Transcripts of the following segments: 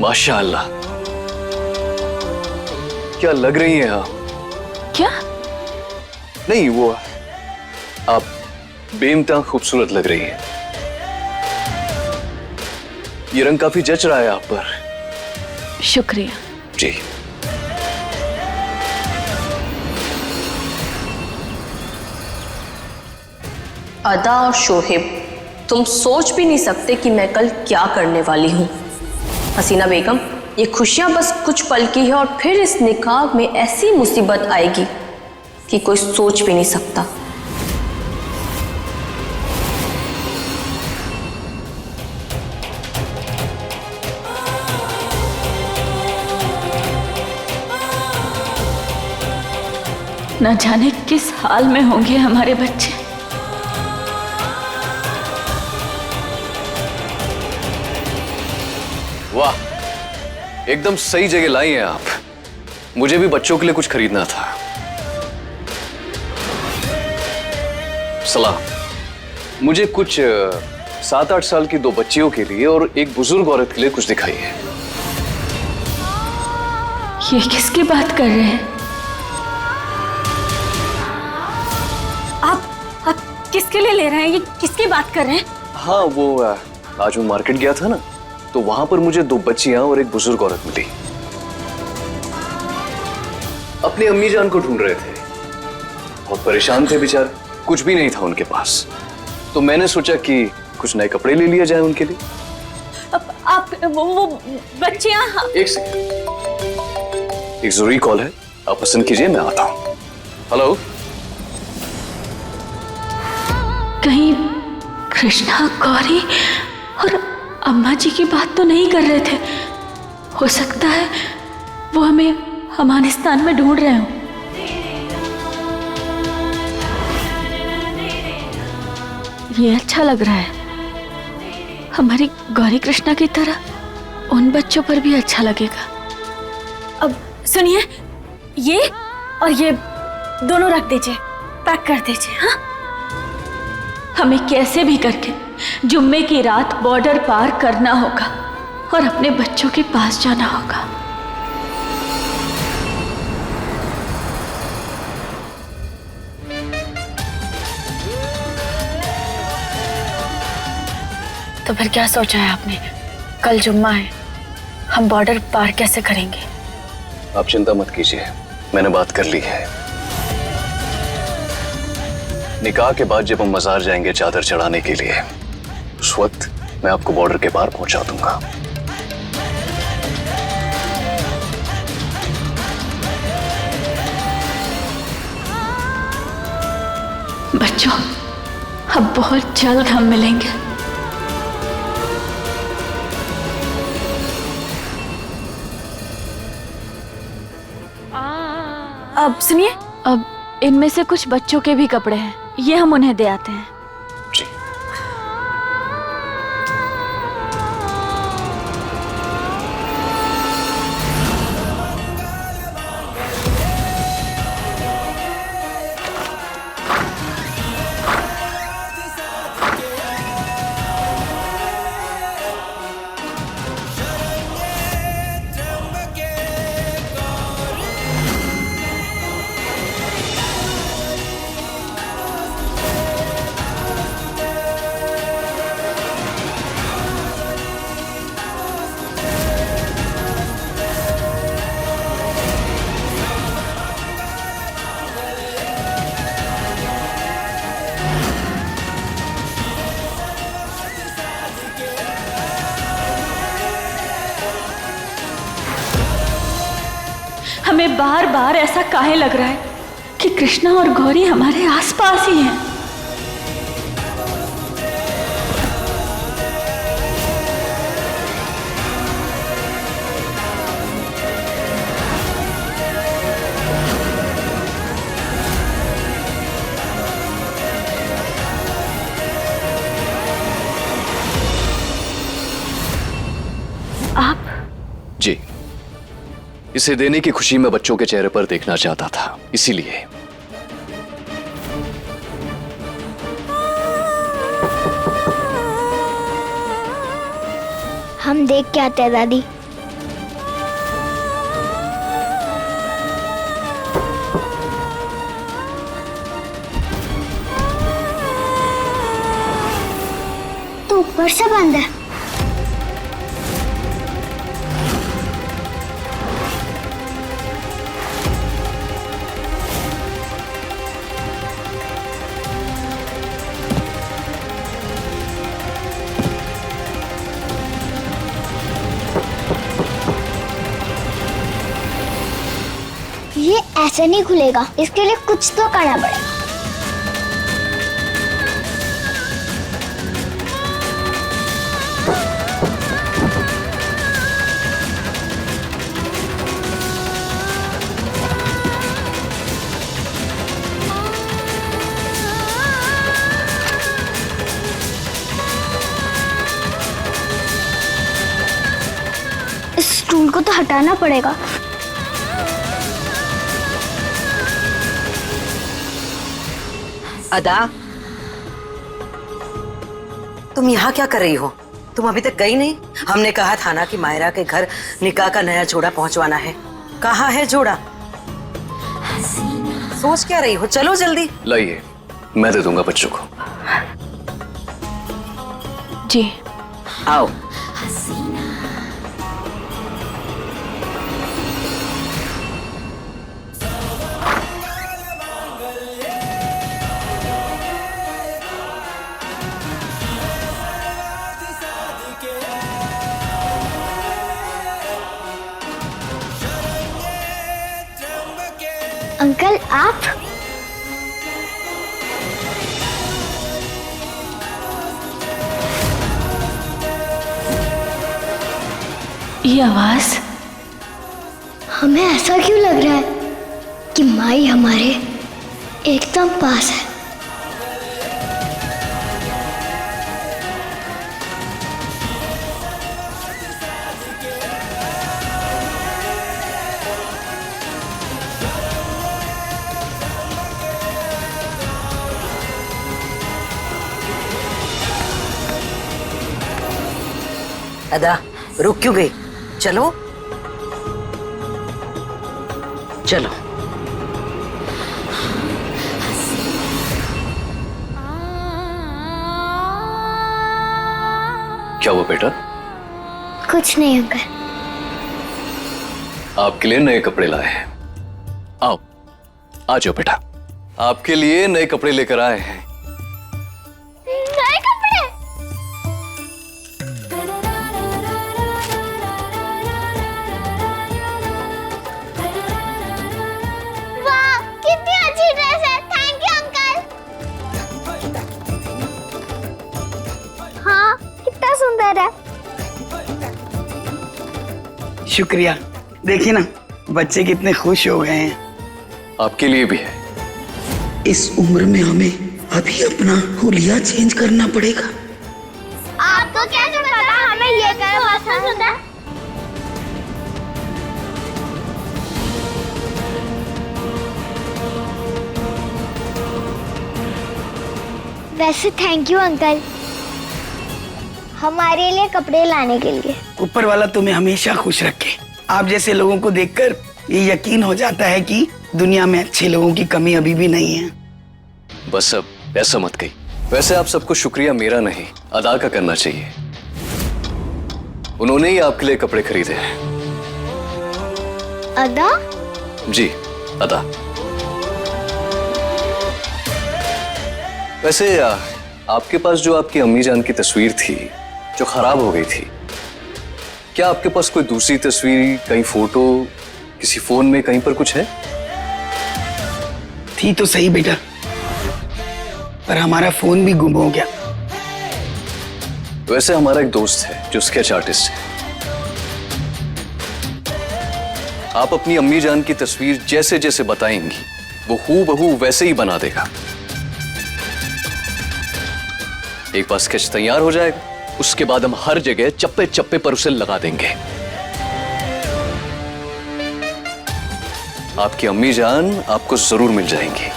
माशाअल्लाह, क्या लग रही हैं आप। क्या? नहीं, वो आप बेइंतहा खूबसूरत लग रही हैं। ये रंग काफी जच रहा है आप पर। शुक्रिया। जी। अदा और शोहेब, तुम सोच भी नहीं सकते कि मैं कल क्या करने वाली हूँ। हसीना बेगम, ये खुशियां बस कुछ पल की है और फिर इस निकाह में ऐसी मुसीबत आएगी कि कोई सोच भी नहीं सकता। न जाने किस हाल में होंगे हमारे बच्चे। वाह, एकदम सही जगह लाई हैं आप। मुझे भी बच्चों के लिए कुछ खरीदना था। सलाम। मुझे कुछ 7-8 साल की 2 बच्चियों के लिए और एक बुजुर्ग औरत के लिए कुछ दिखाइए। ये किसकी बात कर रहे हैं? आप किसके लिए ले रहे हैं? ये किसकी बात कर रहे हैं? हाँ, वो आज मैं मार्केट गया था ना, तो वहां पर मुझे 2 बच्चियां और एक बुजुर्ग औरत मिली। अपनी अम्मी जान को ढूंढ रहे थे, बहुत परेशान थे बेचारे, कुछ भी नहीं था उनके पास। तो मैंने सोचा कि कुछ नए कपड़े ले लिया जाए उनके लिए। आप वो बच्चियां। एक सेकंड, एक जरूरी कॉल है, आप पसंद कीजिए, मैं आता हूं। हेलो। कहीं कृष्णा, गौरी और अम्मा जी की बात तो नहीं कर रहे थे? हो सकता है वो हमें अफगानिस्तान में ढूंढ रहे हो। ये अच्छा लग रहा है। हमारी गौरी कृष्णा की तरह उन बच्चों पर भी अच्छा लगेगा। अब सुनिए, ये और ये दोनों रख दीजिए, पैक कर दीजिए। हाँ, हमें कैसे भी करके जुम्मे की रात बॉर्डर पार करना होगा और अपने बच्चों के पास जाना होगा। तो फिर क्या सोचा है आपने? कल जुम्मा है, हम बॉर्डर पार कैसे करेंगे? आप चिंता मत कीजिए, मैंने बात कर ली है। निकाह के बाद जब हम मजार जाएंगे चादर चढ़ाने के लिए, उस वक्त मैं आपको बॉर्डर के पार पहुंचा दूंगा। बच्चों, अब बहुत जल्द हम मिलेंगे। अब सुनिए, अब इनमें से कुछ बच्चों के भी कपड़े हैं, ये हम उन्हें दे आते हैं। जी। हमें बार बार ऐसा काहे लग रहा है कि कृष्णा और गौरी हमारे आसपास ही हैं। आप? जी, इसे देने की खुशी मैं बच्चों के चेहरे पर देखना चाहता था, इसीलिए। हम देख के आते हैं दादी। ऊपर से बंद है। ये ऐसे नहीं खुलेगा, इसके लिए कुछ तो करना पड़ेगा। इस स्टूल को तो हटाना पड़ेगा। अदा, तुम यहाँ क्या कर रही हो? तुम अभी तक गई नहीं? हमने कहा था ना कि मायरा के घर निकाह का नया जोड़ा पहुंचवाना है। कहाँ है जोड़ा? सोच क्या रही हो? चलो जल्दी। लाइए, मैं दे दूंगा बच्चों को। जी। आओ। अंकल आप? ये आवाज? हमें ऐसा क्यों लग रहा है कि माई हमारे एकदम पास है? अदा, रुक क्यों गई? चलो चलो। क्या हुआ बेटा? कुछ नहीं अंकल। आपके लिए नए कपड़े लाए हैं। आओ, आ जाओ बेटा। आपके लिए नए कपड़े लेकर आए हैं। नए कपड़े? वाह, कितनी अच्छी ड्रेस है। Thank you uncle. हाँ, कितना सुंदर है। शुक्रिया। देखिए ना, बच्चे कितने खुश हो गए हैं। आपके लिए भी है। इस उम्र में हमें अभी अपना हुलिया चेंज करना पड़ेगा। आपको कैसे पता हमें ये कलर पसंद है? वैसे थैंक यू अंकल, हमारे लिए कपड़े लाने के लिए। ऊपर वाला तुम्हें हमेशा खुश रखे। आप जैसे लोगों को देखकर ये यकीन हो जाता है कि दुनिया में अच्छे लोगों की कमी अभी भी नहीं है। बस अब ऐसा मत कही। वैसे आप सबको शुक्रिया मेरा नहीं, अदा का करना चाहिए। उन्होंने ही आपके लिए कपड़े खरीदे हैं। अदा? जी, अदा। वैसे आपके पास जो आपकी अम्मी जान की तस्वीर थी जो खराब हो गई थी, क्या आपके पास कोई दूसरी तस्वीर, कहीं फोटो, किसी फोन में कहीं पर कुछ है? थी तो सही बेटा, पर हमारा फोन भी गुम हो गया। वैसे हमारा एक दोस्त है जो स्केच आर्टिस्ट है। आप अपनी अम्मी जान की तस्वीर जैसे जैसे बताएंगी वो हूबहू वैसे ही बना देगा। एक बार स्केच तैयार हो जाएगा, उसके बाद हम हर जगह चप्पे चप्पे पर उसे लगा देंगे। आपकी अम्मी जान आपको जरूर मिल जाएंगी।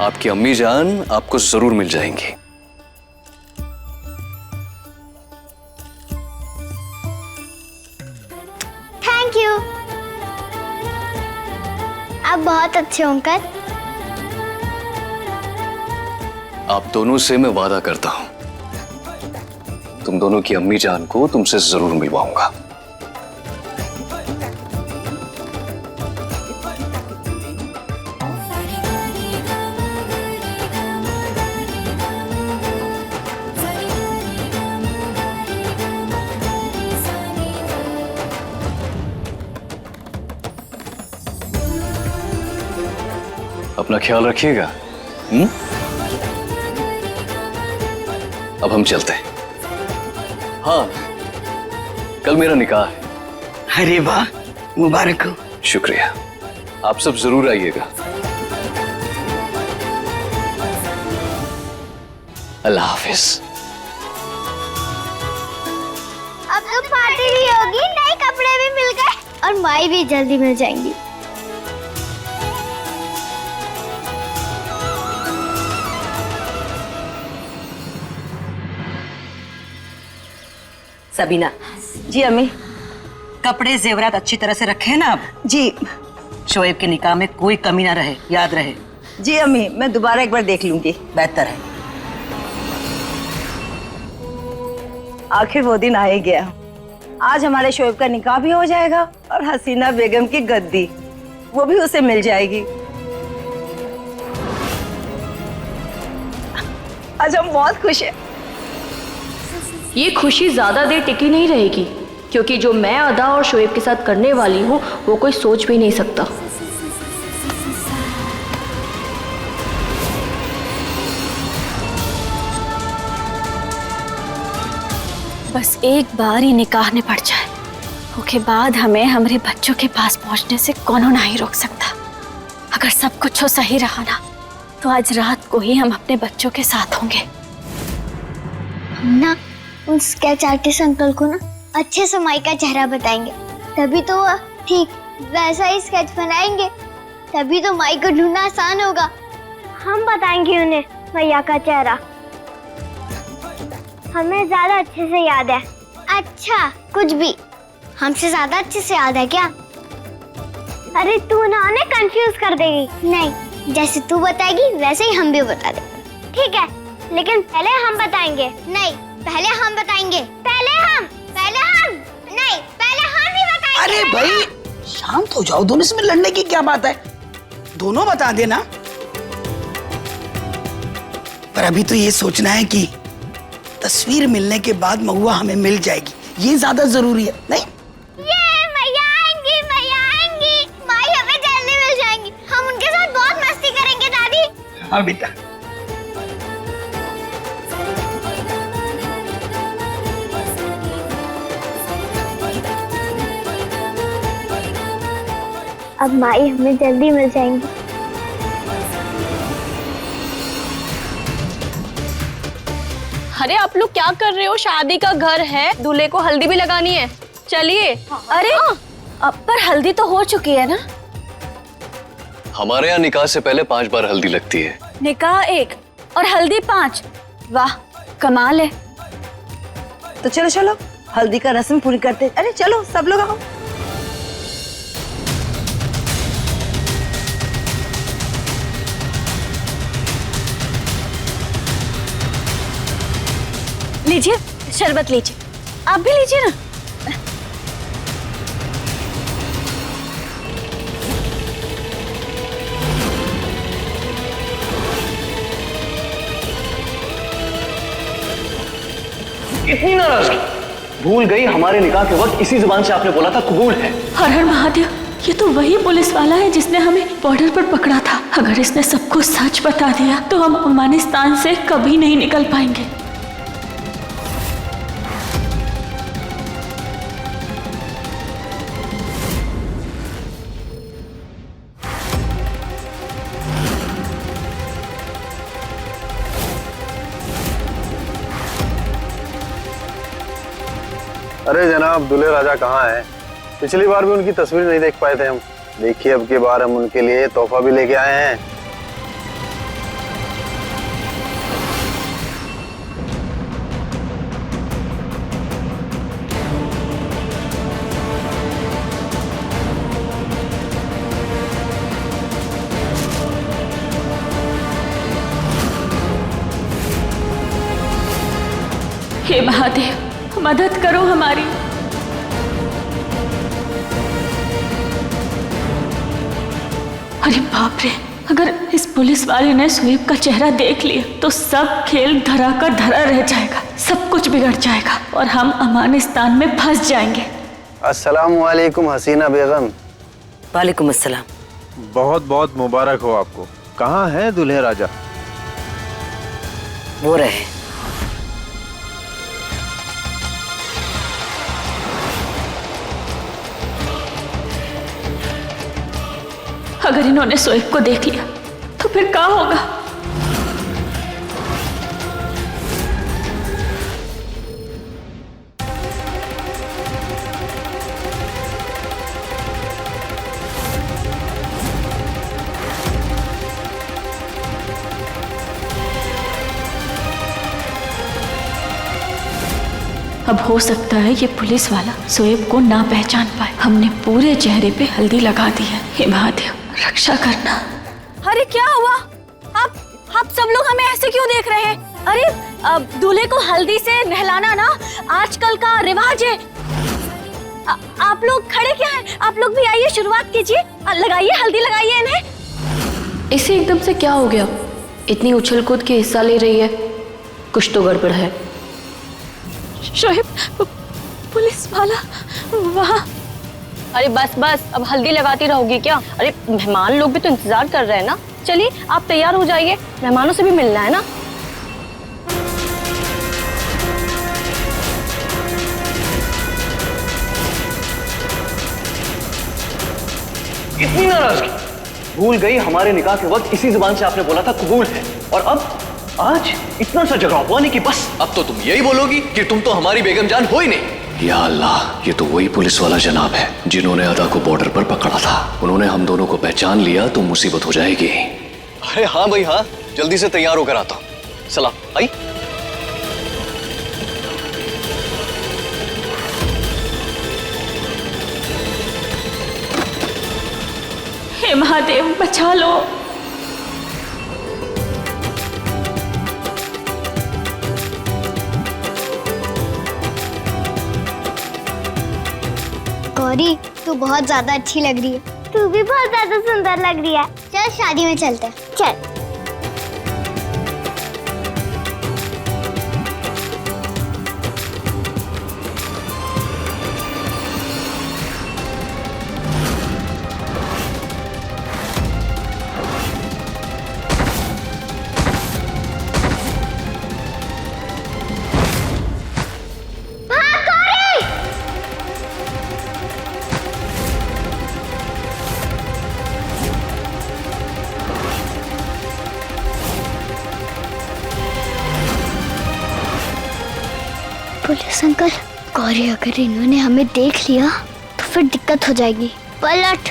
आपकी अम्मी जान आपको जरूर मिल जाएंगी। Thank you. आप बहुत अच्छे हो अंकल। आप दोनों से मैं वादा करता हूं, तुम दोनों की अम्मी जान को तुमसे जरूर मिलवाऊंगा। अपना ख्याल रखिएगा। अब हम चलते हैं। हाँ, कल मेरा निकाह है। अरे वाह, मुबारक हो। शुक्रिया, आप सब जरूर आइएगा। अल्लाह हाफिज। अब तो पार्टी भी होगी, नए कपड़े भी मिल गए और माई भी जल्दी मिल जाएंगी। सबीना जी अम्मी। कपड़े जेवरात अच्छी तरह से रखे हैं ना? अब जी शोएब के निकाह में कोई कमी ना रहे, याद रहे। जी अम्मी, मैं दोबारा एक बार देख लूंगी। बेहतर है। आखिर वो दिन आ ही गया। आज हमारे शोएब का निकाह भी हो जाएगा और हसीना बेगम की गद्दी वो भी उसे मिल जाएगी। आज हम बहुत खुश हैं। ये खुशी ज्यादा देर टिकी नहीं रहेगी, क्योंकि जो मैं अदा और शोएब के साथ करने वाली हूँ वो कोई सोच भी नहीं सकता। बस एक बार ही निकाह ने पड़ जाए, उसके बाद हमें हमारे बच्चों के पास पहुंचने से कौन नहीं रोक सकता। अगर सब कुछ हो सही रहा ना, तो आज रात को ही हम अपने बच्चों के साथ होंगे। हम ना उन स्केच आर्टिस्ट अंकल को ना अच्छे से माई का चेहरा बताएंगे, तभी तो वो ठीक वैसा ही स्केच बनाएंगे, तभी तो माई को ढूंढना आसान होगा। हम बताएंगे उन्हें मैया का चेहरा, हमें ज्यादा अच्छे से याद है। अच्छा, कुछ भी हमसे ज्यादा अच्छे से याद है क्या? अरे तू ना उन्हें कंफ्यूज कर देगी। नहीं, जैसे तू बताएगी वैसे ही हम भी बता देंगे। ठीक है, लेकिन पहले हम बताएंगे। नहीं, पहले हम बताएंगे। पहले हम नहीं, पहले हम ही बताएंगे। अरे भाई शांत हो जाओ, दोनों इसमें लड़ने की क्या बात है? दोनों बता देना। पर अभी तो ये सोचना है कि तस्वीर मिलने के बाद महुआ हमें मिल जाएगी, ये ज्यादा जरूरी है। नहीं, ये मैया आएंगी, माई हमें जल्दी मिल जाएंगी। हम उनके साथ बहुत मस्ती करेंगे दादी। हाँ बेटा। अब माई हमें जल्दी मिल जाएंगी। अरे आप लोग क्या कर रहे हो? शादी का घर है, दूल्हे को हल्दी भी लगानी है। चलिए। अरे अब पर हल्दी तो हो चुकी है ना? हमारे यहाँ निकाह से पहले 5 बार हल्दी लगती है। निकाह 1 और हल्दी 5। वाह, कमाल है। तो चलो चलो हल्दी का रस्म पूरी करते। अरे चलो सब लोग आओ। लीजिए शरबत, लीजिए, आप भी लीजिए ना। इतनी नाराजगी? भूल गई हमारे निकाह के वक्त इसी जुबान से आपने बोला था कबूल है। हर हर महादेव, ये तो वही पुलिस वाला है जिसने हमें बॉर्डर पर पकड़ा था। अगर इसने सबको सच बता दिया तो हम अफगानिस्तान से कभी नहीं निकल पाएंगे। अरे जनाब, दूल्हे राजा कहाँ हैं? पिछली बार भी उनकी तस्वीर नहीं देख पाए थे हम। देखिए अब की बार हम उनके लिए तोहफा भी लेके आए हैं। हे महादेव, मदद करो हमारी। अरे बाप रे, अगर इस पुलिस वाले ने शोएब का चेहरा देख लिया तो सब खेल धरा का धरा रह जाएगा, सब कुछ बिगड़ जाएगा और हम अमानिस्तान में फंस जाएंगे। अस्सलाम वालेकुम हसीना बेगम। वालेकुम अस्सलाम। बहुत बहुत मुबारक हो आपको। कहाँ है दूल्हे राजा? वो रहे। अगर इन्होंने शोएब को देख लिया तो फिर क्या होगा? अब हो सकता है ये पुलिस वाला शोएब को ना पहचान पाए। हमने पूरे चेहरे पे हल्दी लगा दी है। हे महादेव, रक्षा करना। अरे क्या हुआ? आप सब लोग हमें ऐसे क्यों देख रहे हैं? अरे दूल्हे को हल्दी से नहलाना ना आजकल का रिवाज है। आप लोग खड़े क्या हैं? आप लोग भी आइए, शुरुआत कीजिए, लगाइए हल्दी, लगाइए इन्हें। इसे एकदम से क्या हो गया? इतनी उछल कूद के हिस्सा ले रही है, कुछ तो गड़बड़ है। शोएब, पुलिस वाला वहाँ। अरे बस बस, अब हल्दी लगाती रहोगी क्या? अरे मेहमान लोग भी तो इंतजार कर रहे हैं ना। चलिए आप तैयार हो जाइए, मेहमानों से भी मिलना है ना। इतनी नाराजगी? भूल गई हमारे निकाह के वक्त इसी जुबान से आपने बोला था कबूल है, और अब आज इतना सा झगड़ा हुआ नहीं कि बस अब तो तुम यही बोलोगी कि तुम तो हमारी बेगम जान हो ही नहीं। या अल्लाह, ये तो वही पुलिस वाला जनाब है जिन्होंने अदा को बॉर्डर पर पकड़ा था। उन्होंने हम दोनों को पहचान लिया तो मुसीबत हो जाएगी। अरे हाँ भाई हाँ, जल्दी से तैयार होकर आता हूँ। सलाम। आई हे महादेव, बचा लो। गौरी, तू बहुत ज्यादा अच्छी लग रही है। तू भी बहुत ज्यादा सुंदर लग रही है। चल शादी में चलते हैं, चल। पुलिस अंकल, गौरी, अगर इन्होंने हमें देख लिया तो फिर दिक्कत हो जाएगी। पलट।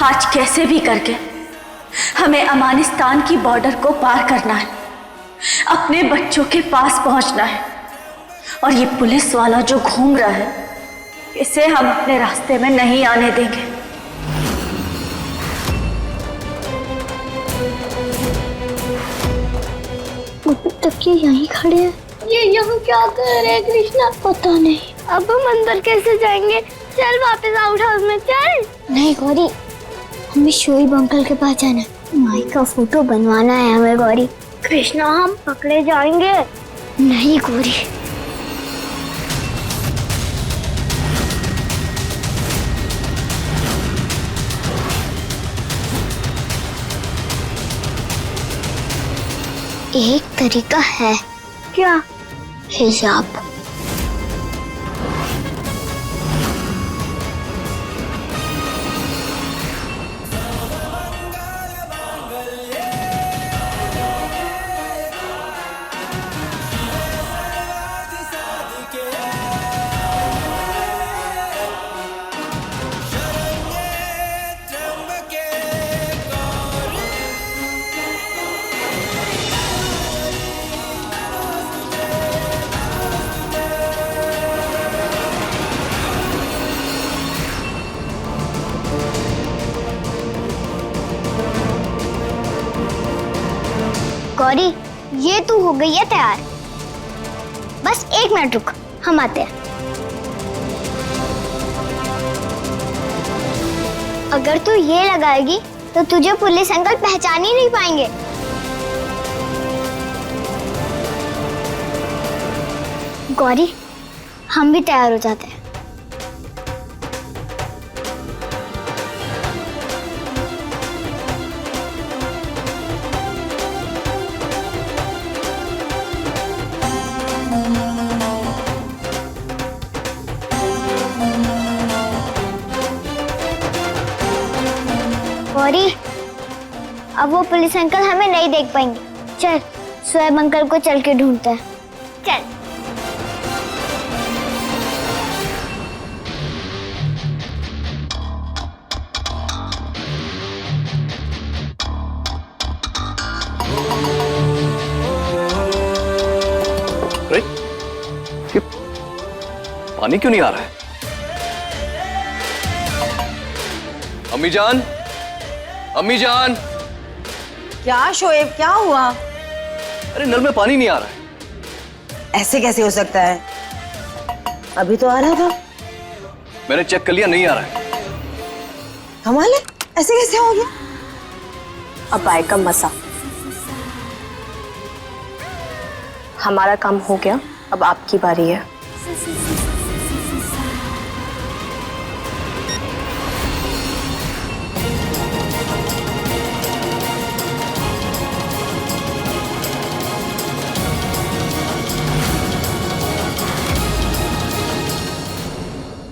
आज कैसे भी करके हमें अफगानिस्तान की बॉर्डर को पार करना है, अपने बच्चों के पास पहुंचना है। और ये पुलिस वाला जो घूम रहा है, इसे हम अपने रास्ते में नहीं आने देंगे। अभी तक ये यहीं खड़े हैं। ये यहाँ क्या कर रहे हैं कृष्णा? पता नहीं। अब हम अंदर कैसे जाएंगे? चल वापस आउट हाउस में चल। नहीं गौरी, हमें शोएब अंकल के पास जाना है। माई का फोटो बनवाना है हमें गौरी। कृष्णा, हम पकड़े जाएंगे। नहीं गौरी। एक तरीका है। क्या? हिजाब। गौरी, ये तू हो गई है तैयार। बस 1 मिनट रुक, हम आते हैं। अगर तू ये लगाएगी तो तुझे पुलिस अंकल पहचान ही नहीं पाएंगे। गौरी, हम भी तैयार हो जाते हैं। गौरी, अब वो पुलिस अंकल हमें नहीं देख पाएंगे। चल, शोएब अंकल को चल के ढूंढते हैं। चल। अरे, ये पानी क्यों नहीं आ रहा है? अम्मी जान, अम्मी जान। क्या शोएब, क्या हुआ? अरे नल में पानी नहीं आ रहा है। ऐसे कैसे हो सकता है? अभी तो आ रहा था। मैंने चेक कर लिया, नहीं आ रहा है। कमाल है, ऐसे कैसे हो गया? अब आएगा मजा। हमारा काम हो गया, अब आपकी बारी है।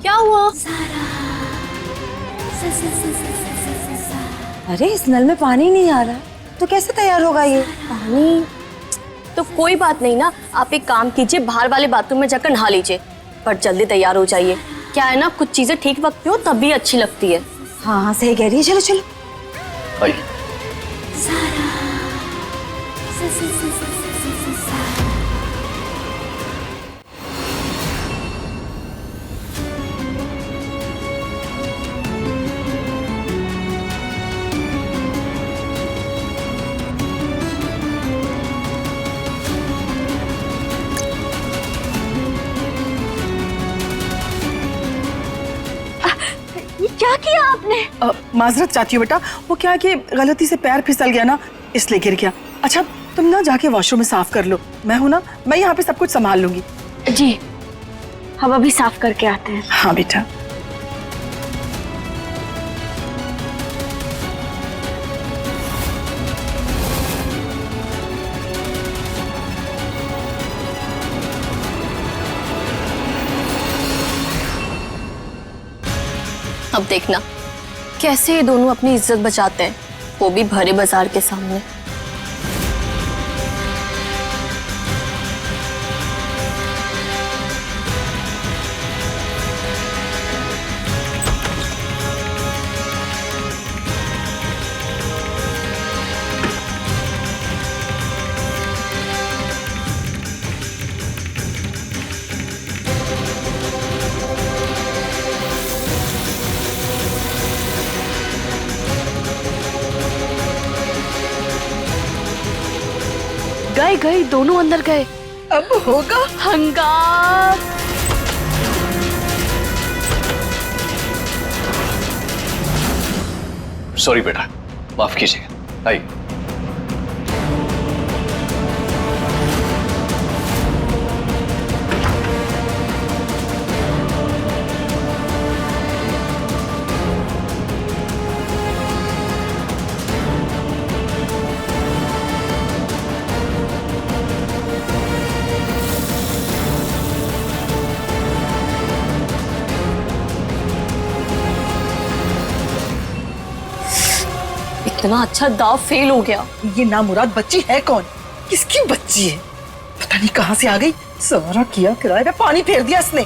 क्या हुआ? अरे इस नल में पानी नहीं आ रहा है, तो कैसे तैयार होगा ये पानी? तो कोई बात नहीं ना, आप एक काम कीजिए, बाहर वाले बाथरूम में जाकर नहा लीजिए, पर जल्दी तैयार हो जाइए। क्या है ना, कुछ चीजें ठीक वक्त पे हो तभी अच्छी लगती है। हाँ हाँ सही कह रही है, चलो चलो। आई। क्या किया आपने? माजरत चाहती हूँ बेटा, वो क्या है कि गलती से पैर फिसल गया ना, इसलिए गिर गया। अच्छा तुम ना जाके वॉशरूम में साफ कर लो, मैं हूं ना, मैं यहाँ पे सब कुछ संभाल लूंगी। जी, हम अभी साफ करके आते हैं। हाँ बेटा। अब देखना कैसे ये दोनों अपनी इज्जत बचाते हैं, वो भी भरे बाजार के सामने। गए गए, दोनों अंदर गए। अब होगा हंगाम। सॉरी बेटा, माफ कीजिएगा। आई। इतना अच्छा दाव फेल हो गया। ये नामुराद बच्ची है कौन? किसकी बच्ची है? पता नहीं कहां से आ गई। सारा किया किराए पे पानी फेर दिया इसने।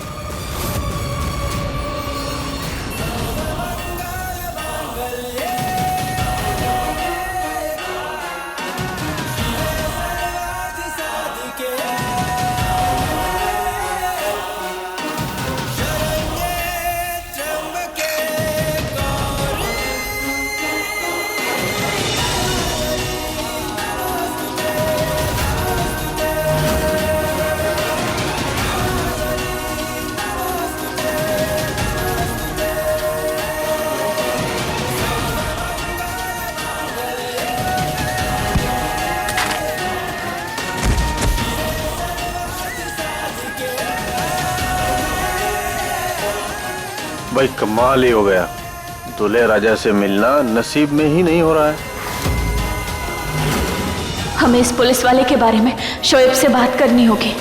भाई कमाल ही हो गया, दूल्हे राजा से मिलना नसीब में ही नहीं हो रहा है। हमें इस पुलिस वाले के बारे में शोएब से बात करनी होगी।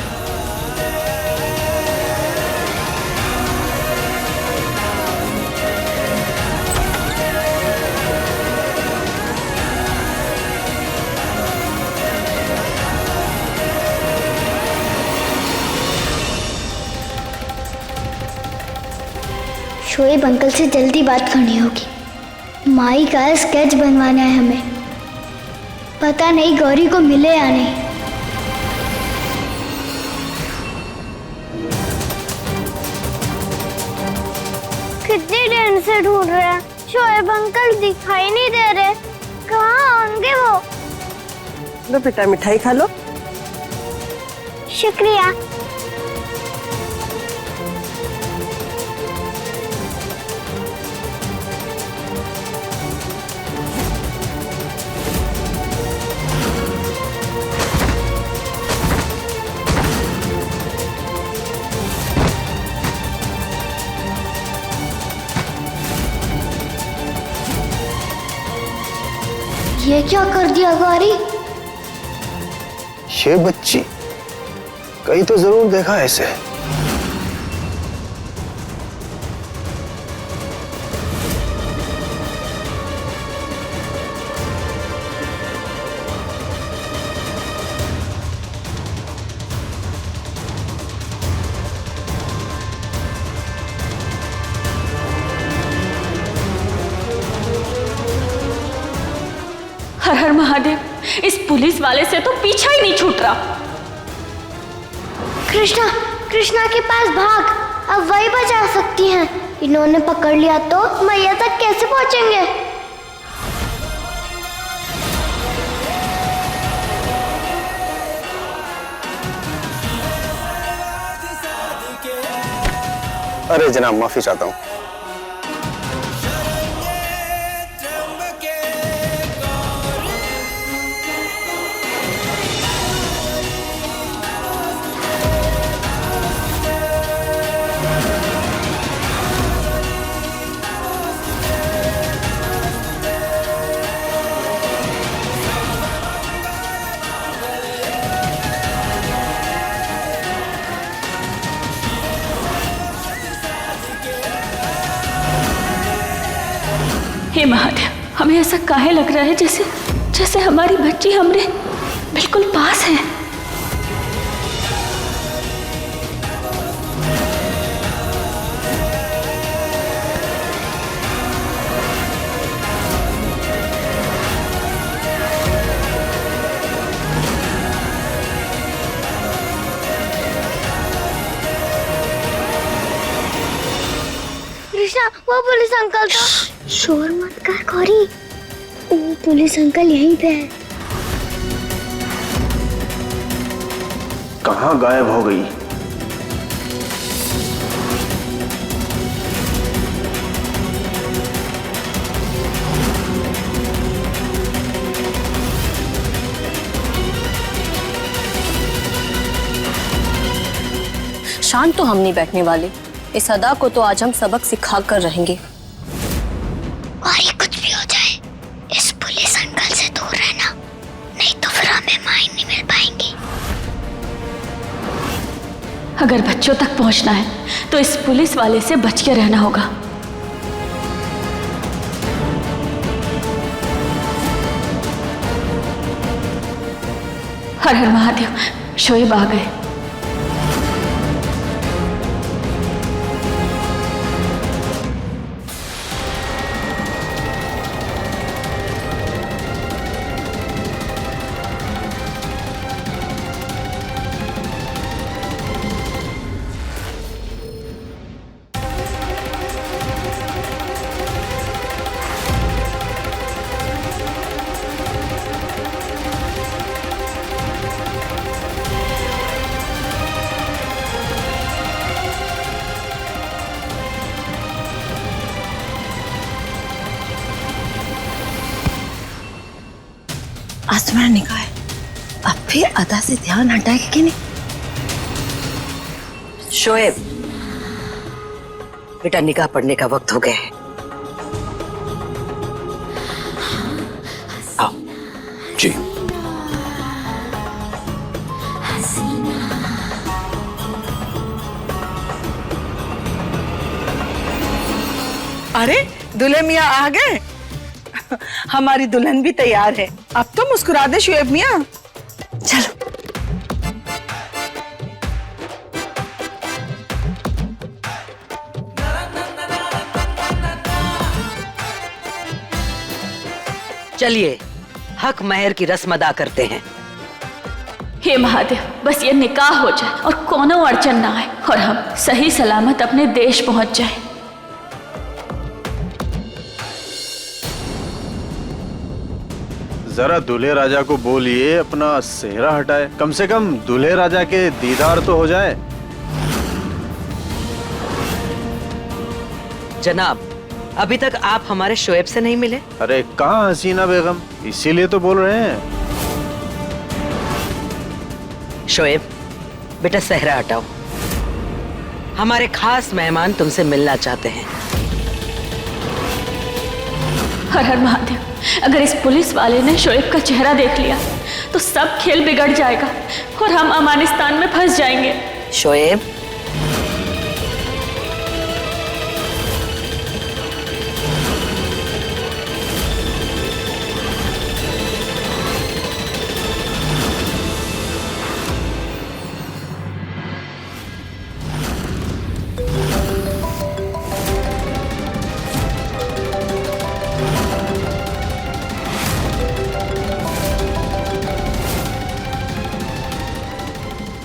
शोएब अंकल से जल्दी बात करनी होगी। माई का स्केच बनवाना है हमें। पता नहीं गौरी को मिले या नहीं। कितनी देर से ढूंढ रहे हैं, शोएब अंकल दिखाई नहीं दे रहे। कहाँ होंगे वो? लो बेटा मिठाई खा लो। शुक्रिया। ये क्या कर दिया गौरी? ये बच्ची कहीं तो जरूर देखा ऐसे। हर हर महादेव, इस पुलिस वाले से तो पीछा ही नहीं छूट रहा। कृष्णा, कृष्णा के पास भाग, अब वही बचा सकती हैं। इन्होंने पकड़ लिया तो मैया तक कैसे पहुंचेंगे? अरे जनाब माफी चाहता हूँ। हे महादेव, हमें ऐसा काहे लग रहा है जैसे जैसे हमारी बच्ची हमरे बिल्कुल पास है। कृष्णा, वो पुलिस अंकल था। शोर मत कर गौरी, वो पुलिस अंकल यहीं पे है। कहाँ गायब हो गई? शांत तो हम नहीं बैठने वाले। इस अदा को तो आज हम सबक सिखा कर रहेंगे। गौरी, कुछ भी हो जाए, इस पुलिस अंकल से दूर रहना, नहीं तो फिर हमें माई नहीं मिल पाएंगी। अगर बच्चों तक पहुंचना है तो इस पुलिस वाले से बच के रहना होगा। हर हर महादेव, शोएब आ गए। आज तुम्हारा निकाह है, अब भी अदा से ध्यान हटाएगी कि नहीं? शोएब, बेटा निकाह पढ़ने का वक्त हो गया है। आओ। जी। अरे दुल्हे मियाँ आ गए। हमारी दुल्हन भी तैयार है। अब तो मुस्कुरा दे शुएब मियाँ। चलो। चलिए हक महर की रस्म अदा करते हैं। हे महादेव, बस ये निकाह हो जाए और कोनो अड़चन ना आए और हम सही सलामत अपने देश पहुंच जाए। जरा दूल्हे राजा को बोलिए अपना सेहरा हटाए, कम से कम दूल्हे राजा के दीदार तो हो जाए। जनाब, अभी तक आप हमारे शोएब से नहीं मिले? अरे कहाँ हसीना बेगम, इसीलिए तो बोल रहे हैं। शोएब बेटा सेहरा हटाओ, हमारे खास मेहमान तुमसे मिलना चाहते हैं। हर हर महादेव, अगर इस पुलिस वाले ने शोएब का चेहरा देख लिया तो सब खेल बिगड़ जाएगा और हम अफगानिस्तान में फंस जाएंगे। शोएब,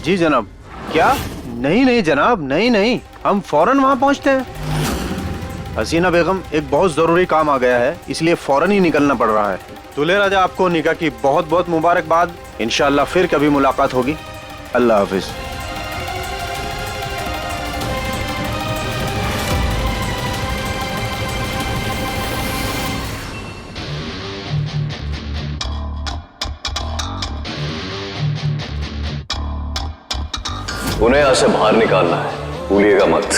जी जनाब। क्या? नहीं नहीं जनाब, नहीं नहीं, हम फौरन वहां पहुंचते हैं। हसीना बेगम, एक बहुत जरूरी काम आ गया है, इसलिए फौरन ही निकलना पड़ रहा है। दूल्हे राजा, आपको निकाह की बहुत बहुत मुबारकबाद। इंशाअल्लाह फिर कभी मुलाकात होगी। अल्लाह हाफिज। उन्हें यहाँ से बाहर निकालना है, भूलिएगा मत।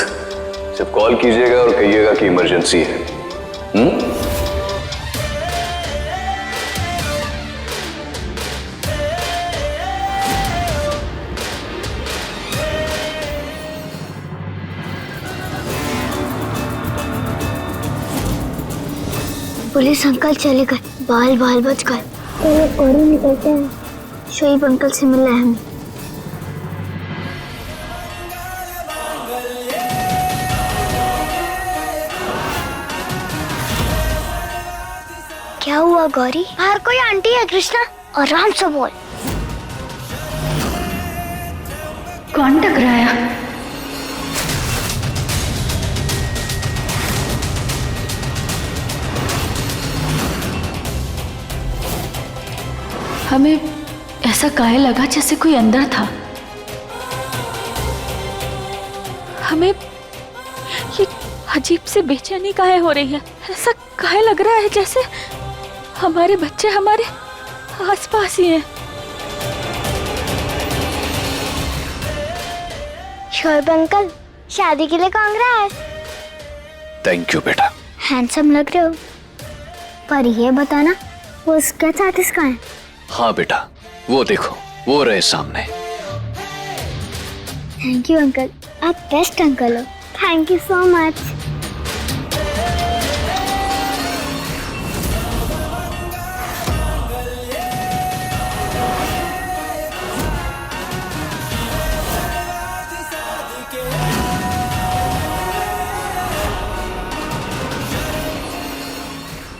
सिर्फ कॉल कीजिएगा और कहिएगा कि इमरजेंसी है। पुलिस अंकल चले गए, बाल बाल बच गए। तो और निकलते हैं, शोएब अंकल से मिलना है हमें। क्या हुआ गौरी? बाहर कोई आंटी है कृष्णा? और आराम से बोल। कौन टकराया? हमें ऐसा काहे लगा जैसे कोई अंदर था। हमें ये अजीब से बेचैनी काहे हो रही है? ऐसा काहे लग रहा है जैसे हमारे बच्चे हमारे आसपास ही हैं। शोएब अंकल, शादी के लिए कांग्रेस। थैंक यू बेटा। हैंडसम लग रहे हो। पर ये बताना, वो उसके साथ इसका है? हाँ बेटा, वो देखो, वो रहे सामने। थैंक यू अंकल, आप बेस्ट अंकल हो। Thank you so much.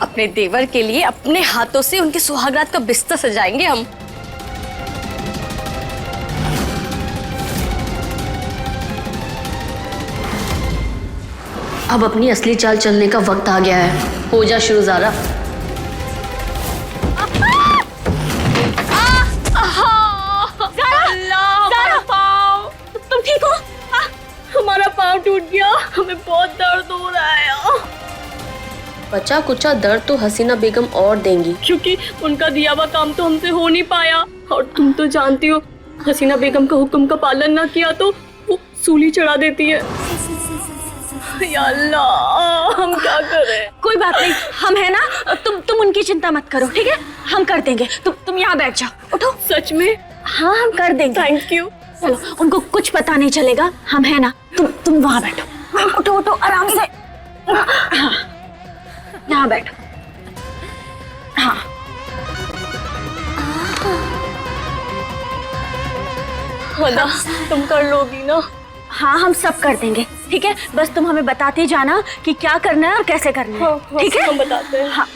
अपने देवर के लिए अपने हाथों से उनके सुहागरात का बिस्तर सजाएंगे हम। अब अपनी असली चाल चलने का वक्त आ गया है। हो जा शुरू ज़ारा। तुम ठीक हो? हमारा पाँव टूट गया, हमें बहुत दर्द हो रहा है। बचा कुचा दर्द तो हसीना बेगम और देंगी, क्योंकि उनका दिया हुआ काम तो हमसे हो नहीं पाया। और तुम तो जानती हो, हसीना बेगम का हुक्म का पालन ना किया तो वो सूली चढ़ा देती है। या अल्लाह, हम क्या करें? कोई बात नहीं, हम है ना, तुम उनकी चिंता मत करो, ठीक है? हम कर देंगे। तुम यहाँ बैठ जाओ। उठो। सच में? हाँ, हम कर देंगे। Thank you. चलो, उनको कुछ पता नहीं चलेगा, हम है ना। तुम वहाँ बैठो। उठो उठो आराम से। हाँ, यहाँ बैठो। हाँ, खुदा, तुम कर लोगी ना? हाँ, हम सब कर देंगे, ठीक है? बस तुम हमें बताते जाना कि क्या करना है और कैसे करना है, ठीक है? हम बताते हैं। हाँ।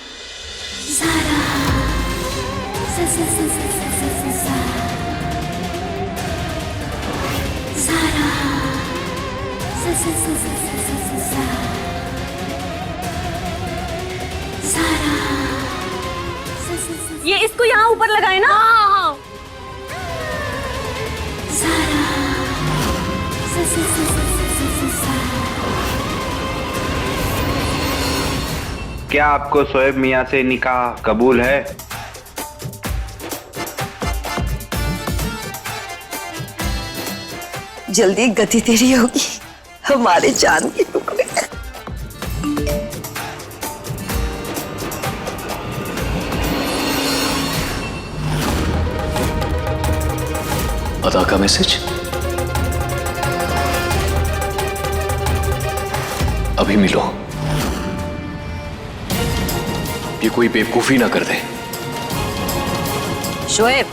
ये इसको यहाँ ऊपर लगाए ना? हाँ हाँ। क्या आपको शोएब मियाँ से निकाह कबूल है? जल्दी गति तेरी होगी, हमारे जान के टुकड़े। अदा का मैसेज अभी मिलो, ये कोई बेवकूफी ना कर दे। शोएब,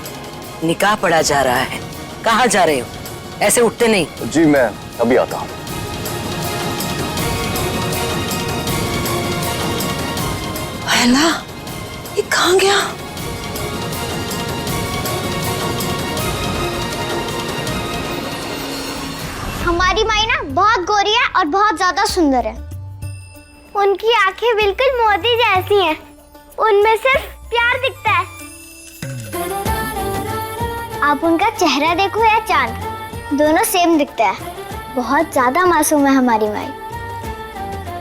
निकाह पढ़ा जा रहा है, कहाँ जा रहे हो? ऐसे उठते नहीं। जी मैं अभी आता हूं। अल्लाह, ये कहाँ गया? हमारी माई ना बहुत गोरी है और बहुत ज्यादा सुंदर है। उनकी आंखें बिल्कुल मोती जैसी हैं। उनमें सिर्फ प्यार दिखता है। आप उनका चेहरा देखो या चांद, दोनों सेम दिखता है। बहुत ज्यादा मासूम है हमारी माई,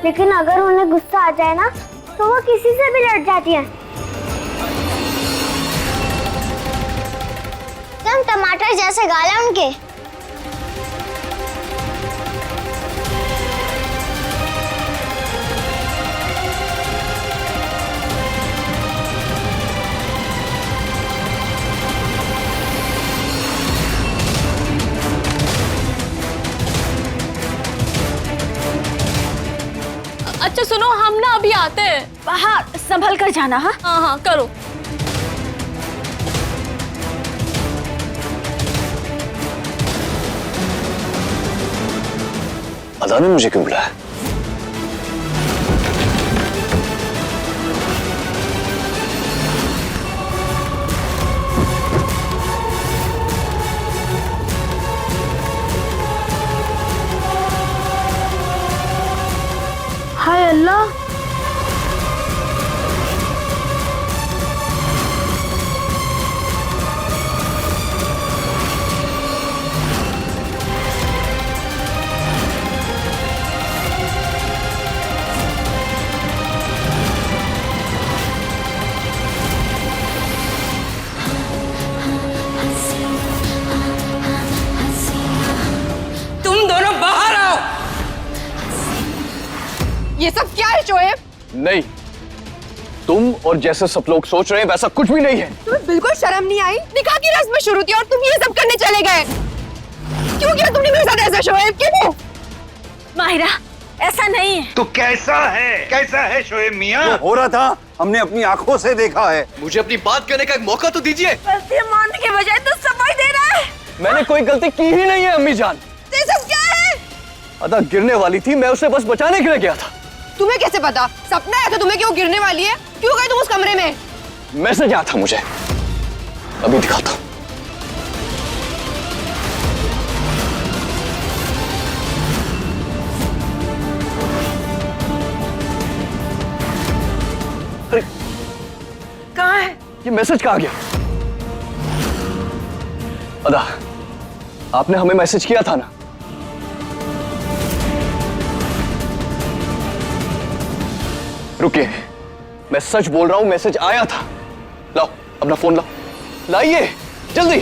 लेकिन अगर उन्हें गुस्सा आ जाए ना तो वो किसी से भी लड़ जाती है। एकदम टमाटर जैसे गाल है उनके। अच्छा सुनो, हम ना अभी आते हैं। बाहर संभल कर जाना। हाँ हाँ हाँ, करो। अदा ने मुझे क्यों बुलाया? हाय अल्लाह, तुम दोनों बाहर आओ। ये सब क्या है शोएब? नहीं, तुम और जैसे सब लोग सोच रहे हैं वैसा कुछ भी नहीं है। तुम्हें बिल्कुल शर्म नहीं आई? निकाह की रस्म शुरू थी और तुम ये सब करने चले गए। क्यों किया तुमने मेरे साथ ऐसा शोएब? क्यों? माहिरा, ऐसा नहीं है। तो कैसा है? कैसा है शोएब मियाँ? जो हो रहा था हमने अपनी आंखों से देखा है। मुझे अपनी बात करने का एक मौका तो दीजिए। गलती मानने के बजाय तो सफाई दे रहा है। मैंने कोई गलती की ही नहीं है अम्मी जान। ये सब क्या है? अदा गिरने वाली थी, मैं उसे बस बचाने के लिए गया था। तुम्हें कैसे पता? सपना है तो तुम्हें क्यों गिरने वाली है? क्यों गए तुम उस कमरे में? मैसेज आया था मुझे, अभी दिखाता हूं। अरे कहाँ है? ये मैसेज कहाँ गया? अदा, आपने हमें मैसेज किया था ना? रुकिए, मैं सच बोल रहा हूं, मैसेज आया था। लाओ अपना फोन लाओ, लाइए जल्दी।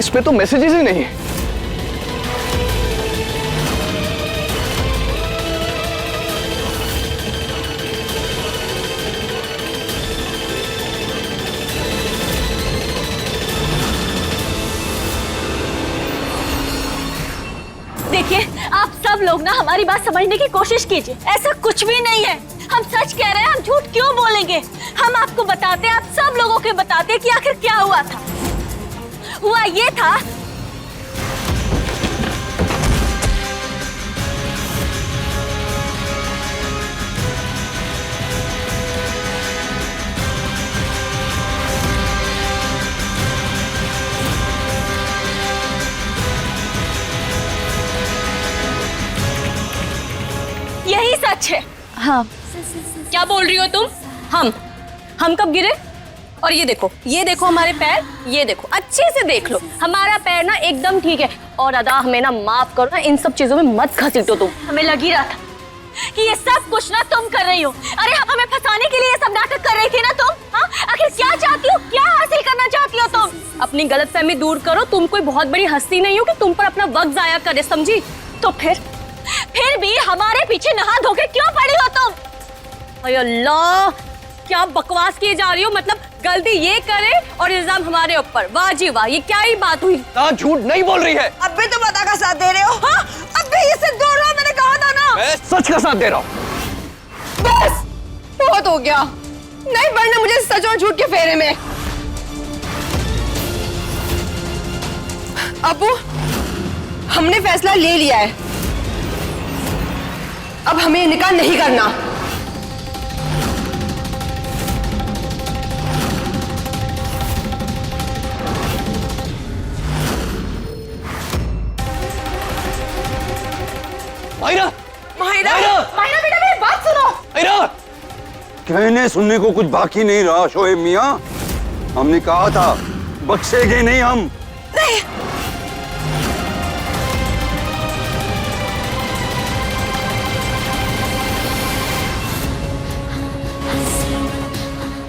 उस पे तो मैसेजेस ही नहीं है। देखिए, आप सब लोग ना हमारी बात समझने की कोशिश कीजिए। ऐसा कुछ भी नहीं है, हम सच कह रहे हैं। हम झूठ क्यों बोलेंगे? हम आपको बताते हैं, आप सब लोगों के बताते हैं कि आखिर क्या हुआ था। हुआ ये था, यही सच है। हाँ, क्या बोल रही हो तुम? हम कब गिरे? और ये देखो हमारे पैर, ये देखो, अच्छे से देख लो, हमारा पैर ना एकदम ठीक है। और अदा, हमें ना माफ करो ना, इन सब चीजों में मत घसीटो तुम। हमें लग ही रहा था कि ये सब कुछ ना तुम कर रही हो। अरे हमें फंसाने के लिए ये सब नाटक कर रही थी ना तुम। हाँ, आखिर क्या चाहती हो, क्या हासिल करना चाहती हो तुम? अपनी गलतफहमी दूर करो, तुम कोई बहुत बड़ी हस्ती नहीं हो कि तुम पर अपना वक्त जाया करे, समझी? तो फिर भी हमारे पीछे नहा धोके क्यों पड़ी हो तुम? अरे अल्लाह, क्या बकवास किए जा रही हो? मतलब गलती ये करे और इल्जाम हमारे ऊपर। वाह जी वाह, ये क्या ही बात हुई? झूठ नहीं बोल रही है। अब भी तुम अदा का साथ दे रहे हो? हाँ, अब भी इससे दूर रहो, मैंने कहा था ना। मैं सच का साथ दे रहा हूँ। बस बहुत हो गया, नहीं पड़ना मुझे सच और झूठ के फेरे में। अबू, हमने फैसला ले लिया है, अब हमें निकाह नहीं करना। माहिरा, माहिरा, माहिरा बेटा मेरी बात सुनो। माहिरा, कहने सुनने को कुछ बाकी नहीं रहा शोएब मियां। हमने कहा था बख्शेंगे नहीं हम। नहीं,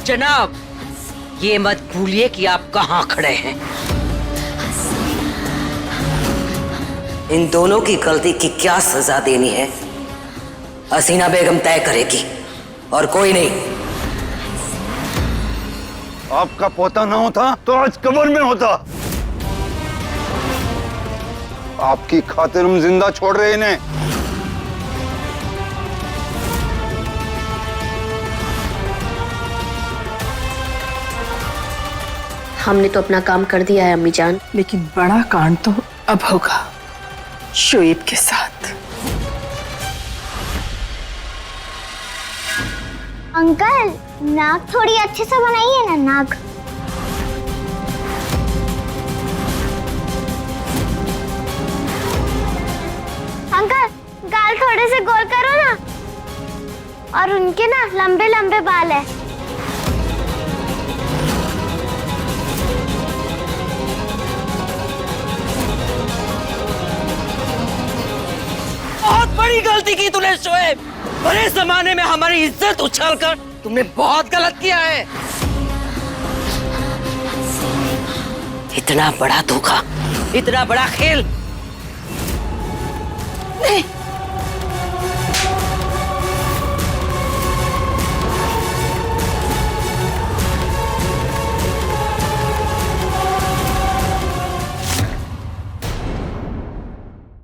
जनाब, ये मत भूलिए कि आप कहाँ खड़े हैं। इन दोनों की गलती की क्या सजा देनी है, हसीना बेगम तय करेगी और कोई नहीं। आपका पोता ना होता तो आज कब्र में होता। आपकी खातिर हम जिंदा छोड़ रहे इन्हें। हमने तो अपना काम कर दिया है अम्मी जान। लेकिन बड़ा कांड तो अब होगा शोएब के साथ। अंकल, नाक थोड़ी अच्छे से बनाइए ना, नाक। अंकल, गाल थोड़े से गोल करो ना। और उनके ना लंबे लंबे बाल है। बहुत बड़ी गलती की तूने शोएब। बड़े जमाने में हमारी इज्जत उछालकर तुमने बहुत गलत किया है। इतना बड़ा धोखा, इतना बड़ा खेल। नहीं,